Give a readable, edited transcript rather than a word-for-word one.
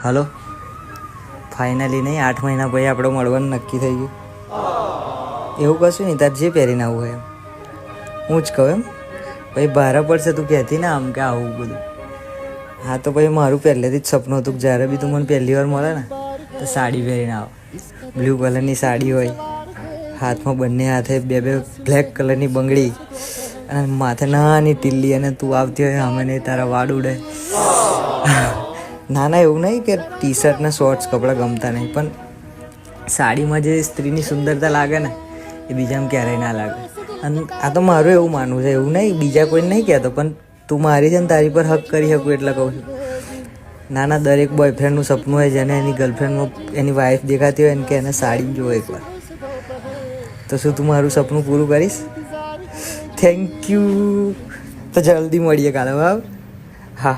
Hello, finally નહીં 8 મહિના પછી આપણે મળવાનું નક્કી થઈ ગયું. એવું કશું નહીં, તાર જે પહેરીને આવવું હોય એમ. હું જ કહું એમ પછી ભારે પડશે તું કહેતી ને આમ કે આવું બધું. હા તો પછી મારું પહેલેથી જ સપનું હતું કે જ્યારે બી તું મને પહેલી વાર મળે ને તો સાડી પહેરીને આવો. બ્લુ કલરની સાડી હોય, હાથમાં બંને હાથે બે બ્લેક કલરની બંગડી અને માથે નાની ટીલ્લી, અને તું આવતી હોય સામે નહીં તારા વાળ ઉડે. ના ના એવું નહીં કે ટી શર્ટ ને શોર્ટ્સ કપડાં ગમતા નહીં, પણ સાડીમાં જે સ્ત્રીની સુંદરતા લાગે ને એ બીજામાં ક્યારેય ના લાગે. અને આ તો મારું એવું માનવું છે, એવું નહીં બીજા કોઈને નહીં કહેતો, પણ તું મારી છે ને તારી પર હક કરી શકું એટલે કહું છું. ના દરેક બોયફ્રેન્ડનું સપનું હોય જેને એની ગર્લફ્રેન્ડમાં એની વાઈફ દેખાતી હોય ને કે એને સાડી જુઓ એકવાર. તો શું તું મારું સપનું પૂરું કરીશ? Thank you. તો જલ્દી મળીએ કાલે. હા.